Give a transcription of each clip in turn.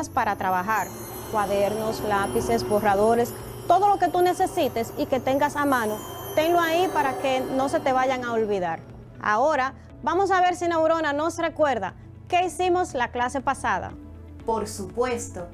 herramientas para trabajar, cuadernos, lápices, borradores, todo lo que tú necesites y que tengas a mano, tenlo ahí para que no se te vayan a olvidar. Ahora, vamos a ver si Neurona nos recuerda qué hicimos la clase pasada. Por supuesto.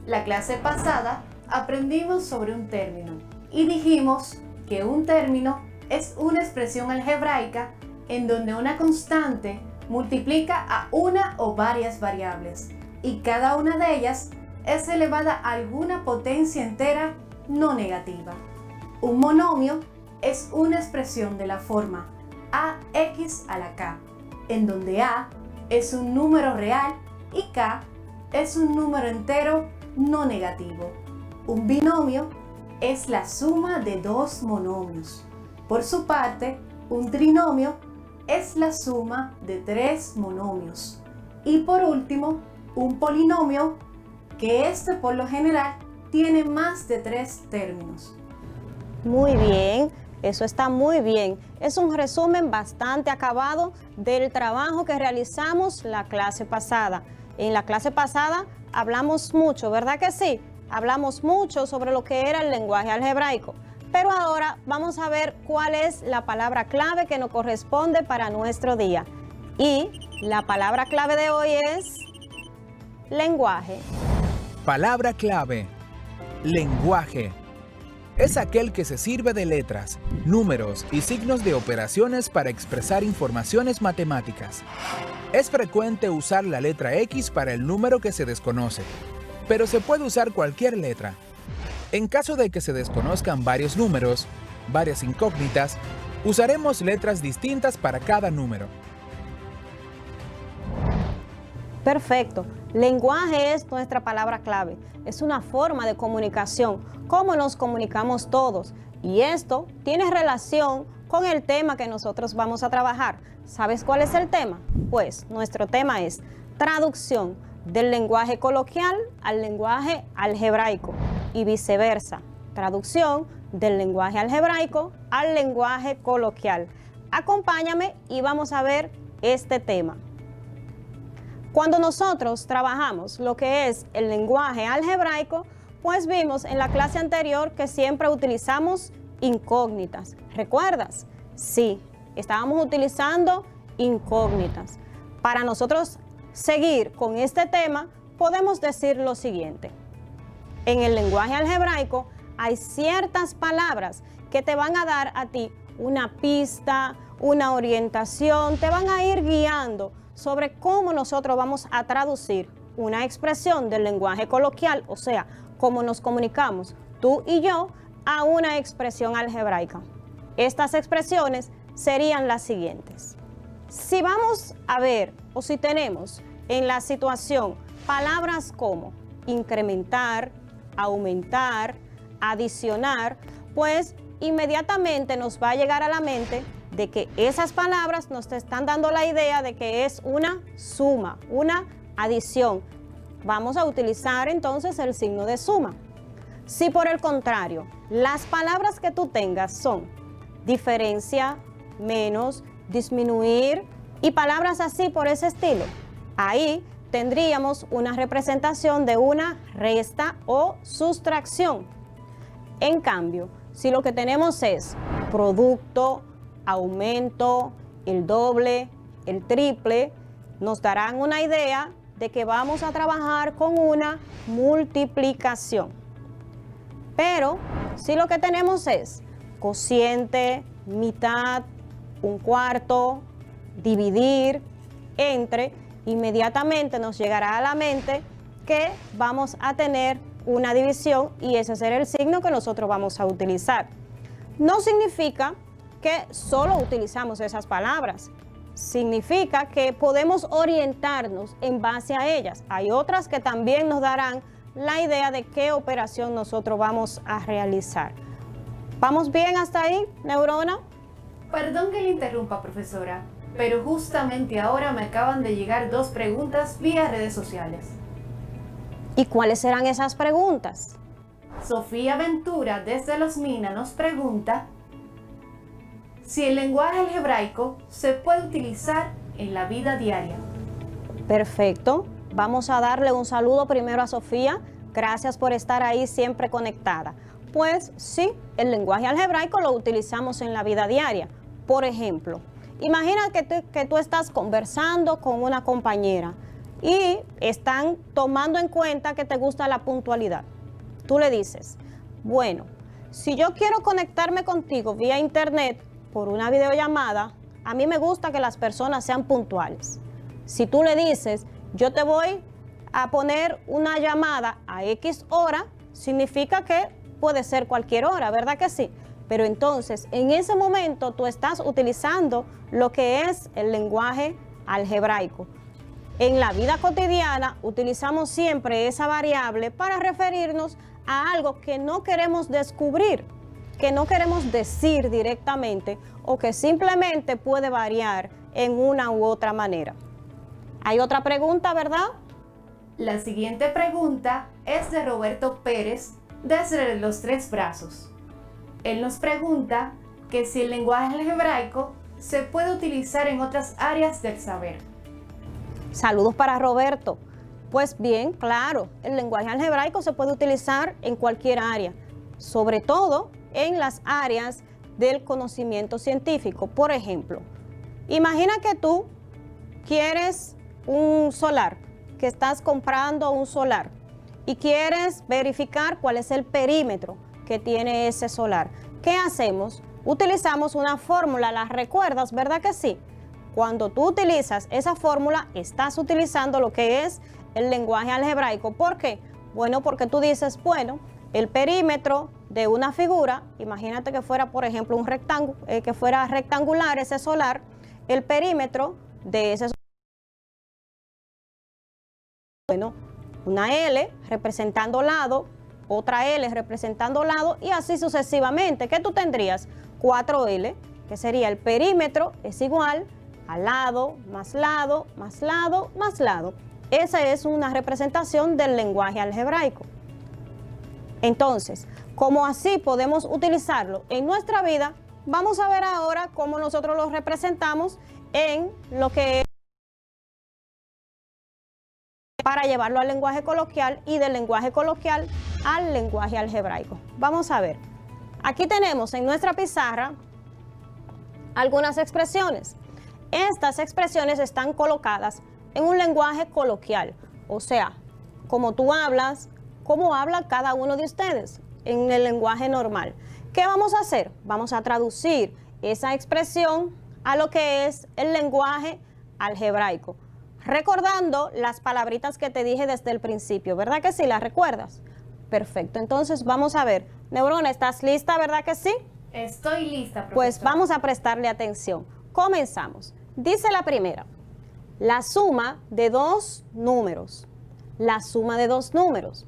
La clase pasada aprendimos sobre un término y dijimos que un término es una expresión algebraica en donde una constante multiplica a una o varias variables y cada una de ellas es elevada a alguna potencia entera no negativa. Un monomio es una expresión de la forma ax a la k, en donde a es un número real y k es un número entero no negativo. Un binomio es la suma de dos monomios. Por su parte, un trinomio es la suma de tres monomios. Y por último, un polinomio, que este por lo general tiene más de tres términos. Muy bien, eso está muy bien. Es un resumen bastante acabado del trabajo que realizamos la clase pasada. En la clase pasada hablamos mucho, ¿verdad que sí? Hablamos mucho sobre lo que era el lenguaje algebraico. Pero ahora vamos a ver cuál es la palabra clave que nos corresponde para nuestro día. Y la palabra clave de hoy es lenguaje. Palabra clave: lenguaje. Es aquel que se sirve de letras, números y signos de operaciones para expresar informaciones matemáticas. Es frecuente usar la letra X para el número que se desconoce, pero se puede usar cualquier letra. En caso de que se desconozcan varios números, varias incógnitas, usaremos letras distintas para cada número. Perfecto. Lenguaje es nuestra palabra clave. Es una forma de comunicación, cómo nos comunicamos todos. Y esto tiene relación con el tema que nosotros vamos a trabajar. ¿Sabes cuál es el tema? Pues nuestro tema es traducción del lenguaje coloquial al lenguaje algebraico y viceversa. Traducción del lenguaje algebraico al lenguaje coloquial. Acompáñame y vamos a ver este tema. Cuando nosotros trabajamos lo que es el lenguaje algebraico, pues vimos en la clase anterior que siempre utilizamos incógnitas. ¿Recuerdas? Sí, estábamos utilizando incógnitas. Para nosotros seguir con este tema, podemos decir lo siguiente. En el lenguaje algebraico hay ciertas palabras que te van a dar a ti una pista, una orientación, te van a ir guiando sobre cómo nosotros vamos a traducir una expresión del lenguaje coloquial, o sea, cómo nos comunicamos tú y yo, a una expresión algebraica. Estas expresiones serían las siguientes. Si vamos a ver o si tenemos en la situación palabras como incrementar, aumentar, adicionar, pues inmediatamente nos va a llegar a la mente de que esas palabras nos están dando la idea de que es una suma, una adición. Vamos a utilizar entonces el signo de suma. Si por el contrario, las palabras que tú tengas son diferencia, menos, disminuir y palabras así por ese estilo, ahí tendríamos una representación de una resta o sustracción. En cambio, si lo que tenemos es producto, aumento, el doble, el triple, nos darán una idea de que vamos a trabajar con una multiplicación. Pero si lo que tenemos es cociente, mitad, un cuarto, dividir, entre, inmediatamente nos llegará a la mente que vamos a tener una división y ese será el signo que nosotros vamos a utilizar. No significa que solo utilizamos esas palabras. Significa que podemos orientarnos en base a ellas. Hay otras que también nos darán la idea de qué operación nosotros vamos a realizar. ¿Vamos bien hasta ahí, Neurona? Perdón que le interrumpa, profesora, pero justamente ahora me acaban de llegar 2 preguntas vía redes sociales. ¿Y cuáles serán esas preguntas? Sofía Ventura desde Los Minas nos pregunta si el lenguaje algebraico se puede utilizar en la vida diaria. Perfecto. Vamos a darle un saludo primero a Sofía. Gracias por estar ahí siempre conectada. Pues sí, el lenguaje algebraico lo utilizamos en la vida diaria. Por ejemplo, imagina que tú estás conversando con una compañera y están tomando en cuenta que te gusta la puntualidad. Tú le dices, bueno, si yo quiero conectarme contigo vía internet por una videollamada, a mí me gusta que las personas sean puntuales. Si tú le dices, yo te voy a poner una llamada a X hora, significa que puede ser cualquier hora, ¿verdad que sí? Pero entonces, en ese momento tú estás utilizando lo que es el lenguaje algebraico. En la vida cotidiana utilizamos siempre esa variable para referirnos a algo que no queremos descubrir, que no queremos decir directamente o que simplemente puede variar en una u otra manera. ¿Hay otra pregunta, verdad? La siguiente pregunta es de Roberto Pérez, desde Los Tres Brazos. Él nos pregunta que si el lenguaje algebraico se puede utilizar en otras áreas del saber. Saludos para Roberto. Pues bien, claro, el lenguaje algebraico se puede utilizar en cualquier área, sobre todo en las áreas del conocimiento científico. Por ejemplo, imagina que tú quieres un solar, que estás comprando un solar y quieres verificar cuál es el perímetro que tiene ese solar. ¿Qué hacemos? Utilizamos una fórmula, ¿la recuerdas, verdad que sí? Cuando tú utilizas esa fórmula, estás utilizando lo que es el lenguaje algebraico. ¿Por qué? Bueno, porque tú dices, bueno, el perímetro de una figura, imagínate que fuera, por ejemplo, un rectángulo, que fuera rectangular ese solar, el perímetro de ese solar, bueno, una L representando lado, otra L representando lado y así sucesivamente. ¿Qué tú tendrías? 4L, que sería el perímetro, es igual a lado, más lado, más lado, más lado. Esa es una representación del lenguaje algebraico. Entonces, como así podemos utilizarlo en nuestra vida, vamos a ver ahora cómo nosotros lo representamos en lo que es para llevarlo al lenguaje coloquial y del lenguaje coloquial al lenguaje algebraico. Vamos a ver. Aquí tenemos en nuestra pizarra algunas expresiones. Estas expresiones están colocadas en un lenguaje coloquial, o sea, como tú hablas, cómo habla cada uno de ustedes en el lenguaje normal. ¿Qué vamos a hacer? Vamos a traducir esa expresión a lo que es el lenguaje algebraico, recordando las palabritas que te dije desde el principio, ¿verdad que sí? ¿Las recuerdas? Perfecto, entonces vamos a ver. Neurona, ¿estás lista, verdad que sí? Estoy lista, profesora. Pues vamos a prestarle atención. Comenzamos. Dice la primera, la suma de dos números. La suma de dos números.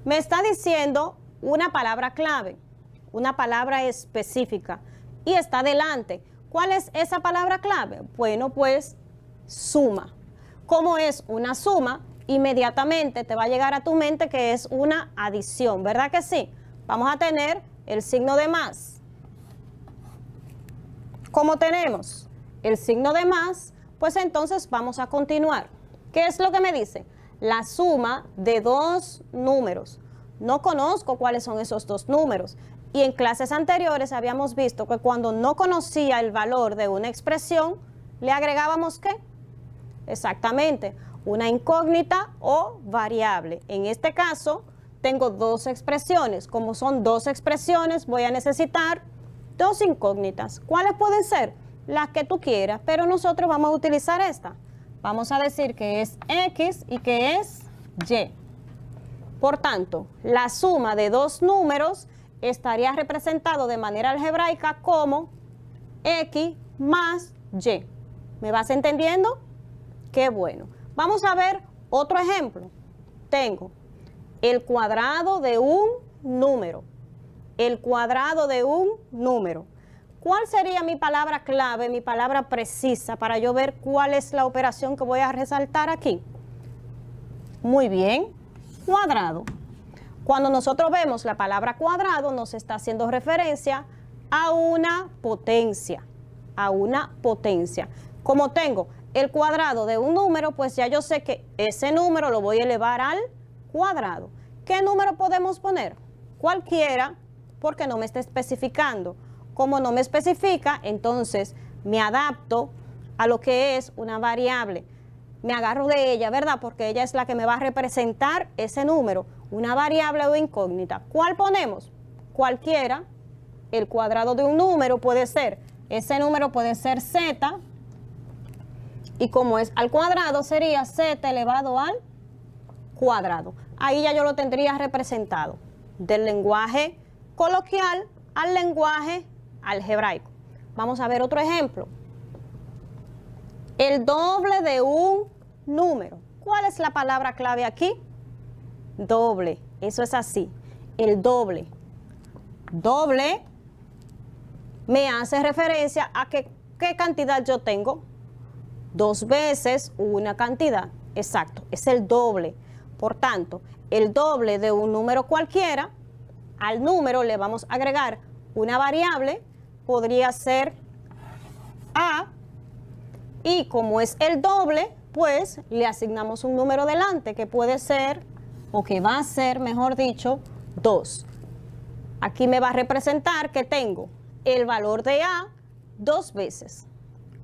Me está diciendo una palabra clave, una palabra específica y está delante. ¿Cuál es esa palabra clave? Bueno, pues suma. Como es una suma, inmediatamente te va a llegar a tu mente que es una adición, ¿verdad que sí? Vamos a tener el signo de más. ¿Cómo tenemos el signo de más? Pues entonces vamos a continuar. ¿Qué es lo que me dice? La suma de dos números. No conozco cuáles son esos dos números. Y en clases anteriores habíamos visto que cuando no conocía el valor de una expresión, le agregábamos ¿qué? Exactamente, una incógnita o variable. En este caso, tengo dos expresiones. Como son dos expresiones, voy a necesitar dos incógnitas. ¿Cuáles pueden ser? Las que tú quieras, pero nosotros vamos a utilizar esta. Vamos a decir que es X y que es Y. Por tanto, la suma de dos números estaría representado de manera algebraica como X más Y. ¿Me vas entendiendo? Qué bueno. Vamos a ver otro ejemplo. Tengo el cuadrado de un número. El cuadrado de un número. ¿Cuál sería mi palabra clave, mi palabra precisa para yo ver cuál es la operación que voy a resaltar aquí? Muy bien, cuadrado. Cuando nosotros vemos la palabra cuadrado, nos está haciendo referencia a una potencia. A una potencia. Como tengo el cuadrado de un número, pues ya yo sé que ese número lo voy a elevar al cuadrado. ¿Qué número podemos poner? Cualquiera, porque no me está especificando. Como no me especifica, entonces me adapto a lo que es una variable. Me agarro de ella, ¿verdad? Porque ella es la que me va a representar ese número, una variable o incógnita. ¿Cuál ponemos? Cualquiera. El cuadrado de un número puede ser, ese número puede ser z, y como es al cuadrado, sería z elevado al cuadrado. Ahí ya yo lo tendría representado, del lenguaje coloquial al lenguaje algebraico. Vamos a ver otro ejemplo. El doble de un número. ¿Cuál es la palabra clave aquí? Doble. Eso es así. El doble. Doble me hace referencia a qué cantidad yo tengo. 2 veces una cantidad. Exacto. Es el doble. Por tanto, el doble de un número cualquiera, al número le vamos a agregar una variable. Podría ser A. Y como es el doble, pues le asignamos un número delante que puede ser, o que va a ser, mejor dicho, 2. Aquí me va a representar que tengo el valor de A 2 veces.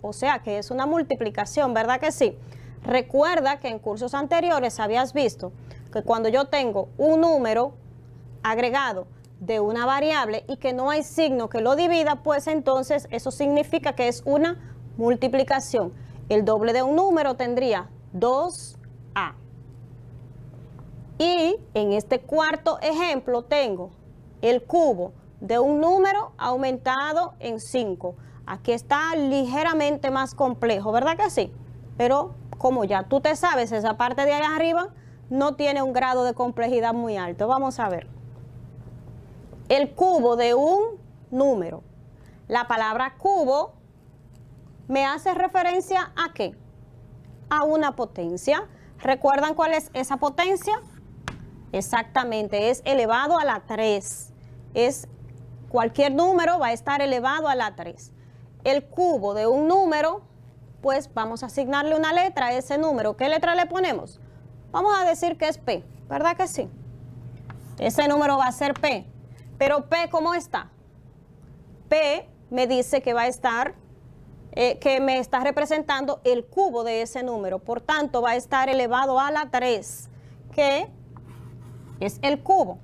O sea que es una multiplicación, ¿verdad que sí? Recuerda que en cursos anteriores habías visto que cuando yo tengo un número agregado de una variable y que no hay signo que lo divida, pues entonces eso significa que es una multiplicación. El doble de un número tendría 2A. Y en este cuarto ejemplo tengo el cubo de un número aumentado en 5. Aquí está ligeramente más complejo, ¿verdad que sí? Pero como ya tú te sabes, esa parte de allá arriba no tiene un grado de complejidad muy alto. Vamos a ver. El cubo de un número. La palabra cubo me hace referencia ¿a qué? A una potencia. ¿Recuerdan cuál es esa potencia? Exactamente, es elevado a la 3. Cualquier número va a estar elevado a la 3. El cubo de un número, pues vamos a asignarle una letra a ese número. ¿Qué letra le ponemos? Vamos a decir que es P, ¿verdad que sí? Ese número va a ser P. Pero P, ¿cómo está? P me dice que va a estar, que me está representando el cubo de ese número. Por tanto, va a estar elevado a la 3, que es el cubo.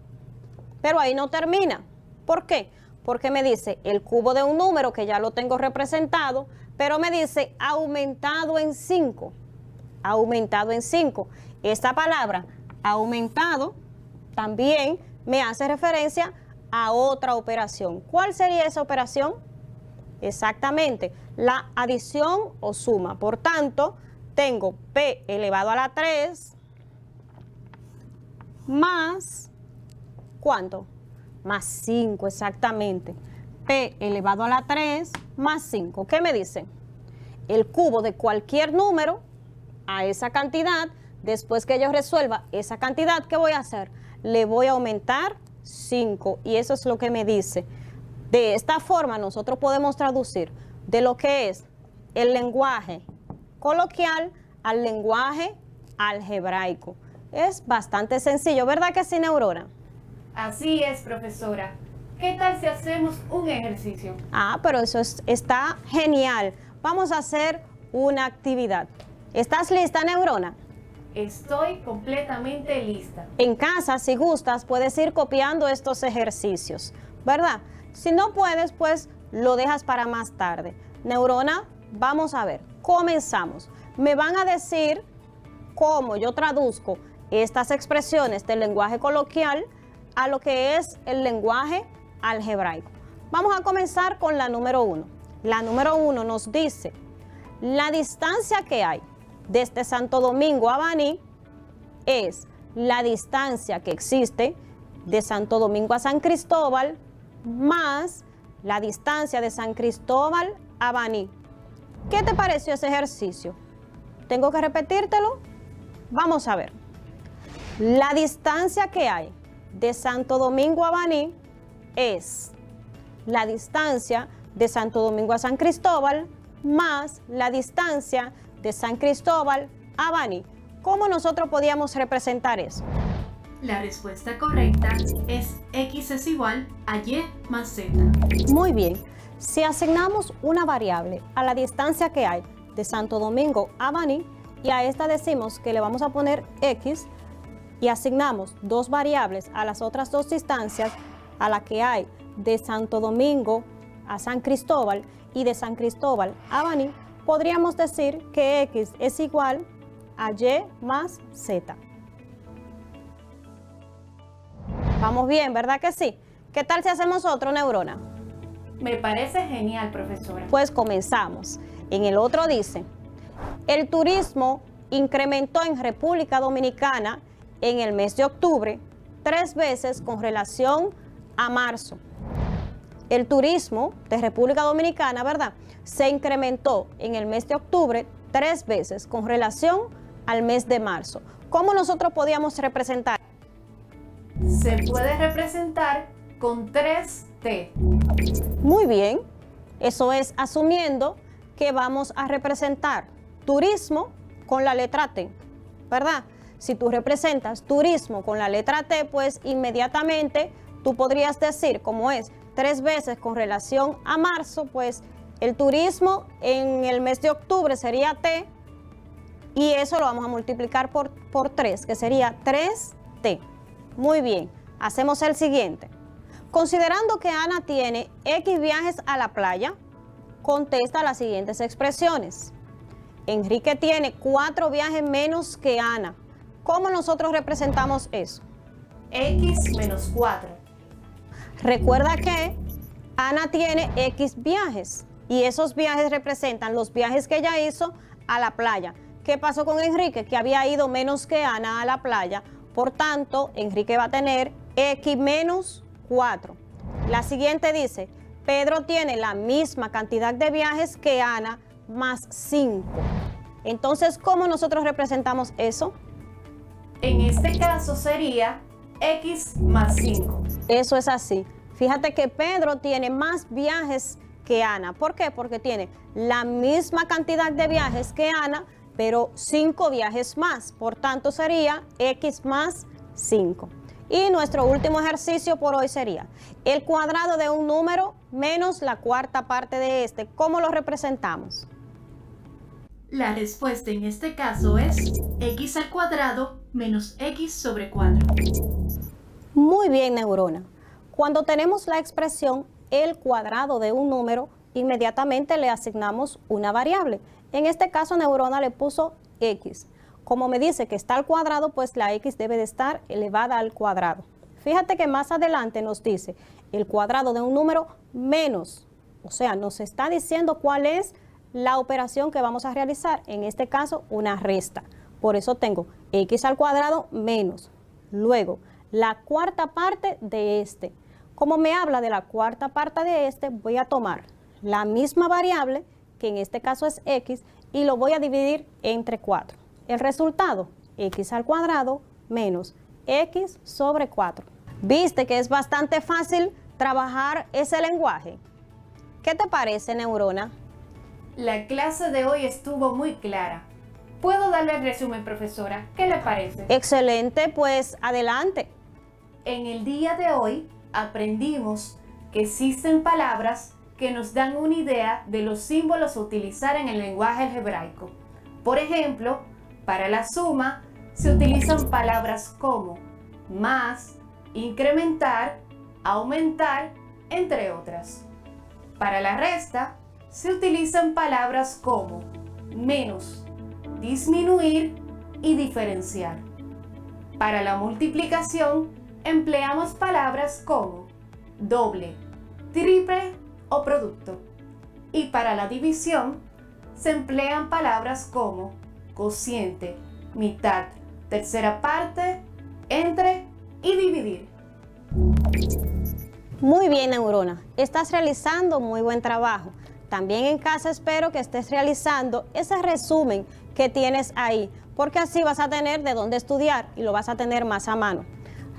Pero ahí no termina. ¿Por qué? Porque me dice el cubo de un número que ya lo tengo representado, pero me dice aumentado en 5. Aumentado en 5. Esta palabra, aumentado, también me hace referencia a otra operación. ¿Cuál sería esa operación? Exactamente, la adición o suma. Por tanto, tengo P elevado a la 3 más, ¿cuánto? Más 5, exactamente. P elevado a la 3 más 5. ¿Qué me dice? El cubo de cualquier número a esa cantidad, después que yo resuelva esa cantidad, ¿qué voy a hacer? Le voy a aumentar 5. Y eso es lo que me dice. De esta forma nosotros podemos traducir de lo que es el lenguaje coloquial al lenguaje algebraico. Es bastante sencillo, ¿verdad que sí, Neurona? Así es, profesora. ¿Qué tal si hacemos un ejercicio? Pero eso está genial. Vamos a hacer una actividad. ¿Estás lista, Neurona? Estoy completamente lista. En casa, si gustas, puedes ir copiando estos ejercicios, ¿verdad? Si no puedes, pues lo dejas para más tarde. Neurona, vamos a ver. Comenzamos. Me van a decir cómo yo traduzco estas expresiones del lenguaje coloquial a lo que es el lenguaje algebraico. Vamos a comenzar con la número 1. La número 1 nos dice la distancia que hay desde Santo Domingo a Baní es la distancia que existe de Santo Domingo a San Cristóbal más la distancia de San Cristóbal a Baní. ¿Qué te pareció ese ejercicio? ¿Tengo que repetírtelo? Vamos a ver. La distancia que hay de Santo Domingo a Baní es la distancia de Santo Domingo a San Cristóbal más la distancia de San Cristóbal a Baní. ¿Cómo nosotros podíamos representar eso? La respuesta correcta es X es igual a Y más Z. Muy bien. Si asignamos una variable a la distancia que hay de Santo Domingo a Baní y a esta decimos que le vamos a poner X y asignamos dos variables a las otras dos distancias a la que hay de Santo Domingo a San Cristóbal y de San Cristóbal a Baní, podríamos decir que X es igual a Y más Z. Vamos bien, ¿verdad que sí? ¿Qué tal si hacemos otro, Neurona? Me parece genial, profesora. Pues comenzamos. En el otro dice, el turismo incrementó en República Dominicana en el mes de octubre 3 veces con relación a marzo. El turismo de República Dominicana, ¿verdad?, se incrementó en el mes de octubre 3 veces con relación al mes de marzo. ¿Cómo nosotros podíamos representar? Se puede representar con 3T. Muy bien, eso es asumiendo que vamos a representar turismo con la letra T, ¿verdad? Si tú representas turismo con la letra T, pues inmediatamente tú podrías decir, como es 3 veces con relación a marzo, pues el turismo en el mes de octubre sería T y eso lo vamos a multiplicar por 3, que sería 3T. Muy bien, hacemos el siguiente. Considerando que Ana tiene X viajes a la playa, contesta las siguientes expresiones. Enrique tiene 4 viajes menos que Ana. ¿Cómo nosotros representamos eso? X menos 4. Recuerda que Ana tiene X viajes y esos viajes representan los viajes que ella hizo a la playa. ¿Qué pasó con Enrique? Que había ido menos que Ana a la playa. Por tanto, Enrique va a tener X menos 4. La siguiente dice, Pedro tiene la misma cantidad de viajes que Ana más 5. Entonces, ¿cómo nosotros representamos eso? En este caso sería X más 5. Eso es así. Fíjate que Pedro tiene más viajes que Ana. ¿Por qué? Porque tiene la misma cantidad de viajes que Ana, pero 5 viajes más. Por tanto, sería X más 5. Y nuestro último ejercicio por hoy sería el cuadrado de un número menos la cuarta parte de este. ¿Cómo lo representamos? La respuesta en este caso es X al cuadrado menos X sobre 4. Muy bien, Neurona. Cuando tenemos la expresión el cuadrado de un número, inmediatamente le asignamos una variable. En este caso, Neurona le puso X. Como me dice que está al cuadrado, pues la X debe de estar elevada al cuadrado. Fíjate que más adelante nos dice el cuadrado de un número menos. O sea, nos está diciendo cuál es la operación que vamos a realizar. En este caso, una resta. Por eso tengo X al cuadrado menos. Luego, la cuarta parte de este. Como me habla de la cuarta parte de este, voy a tomar la misma variable, que en este caso es X, y lo voy a dividir entre 4. El resultado, X al cuadrado menos X sobre 4. ¿Viste que es bastante fácil trabajar ese lenguaje? ¿Qué te parece, Neurona? La clase de hoy estuvo muy clara. ¿Puedo darle el resumen, profesora? ¿Qué le parece? Excelente, pues adelante. En el día de hoy aprendimos que existen palabras que nos dan una idea de los símbolos a utilizar en el lenguaje algebraico. Por ejemplo, para la suma se utilizan palabras como más, incrementar, aumentar, entre otras. Para la resta se utilizan palabras como menos, disminuir y diferenciar. Para la multiplicación empleamos palabras como doble, triple o producto. Y para la división se emplean palabras como cociente, mitad, tercera parte, entre y dividir. Muy bien, Neurona. Estás realizando muy buen trabajo. También en casa espero que estés realizando ese resumen que tienes ahí, porque así vas a tener de dónde estudiar y lo vas a tener más a mano.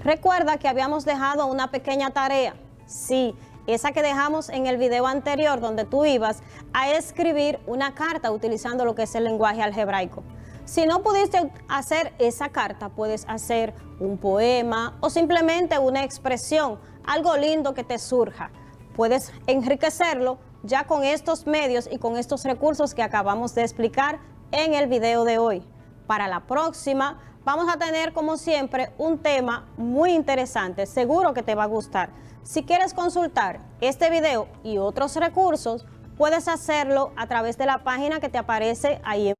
Recuerda que habíamos dejado una pequeña tarea. Sí, esa que dejamos en el video anterior, donde tú ibas a escribir una carta utilizando lo que es el lenguaje algebraico. Si no pudiste hacer esa carta, puedes hacer un poema o simplemente una expresión, algo lindo que te surja. Puedes enriquecerlo ya con estos medios y con estos recursos que acabamos de explicar en el video de hoy. Para la próxima vamos a tener, como siempre, un tema muy interesante, seguro que te va a gustar. Si quieres consultar este video y otros recursos, puedes hacerlo a través de la página que te aparece ahí.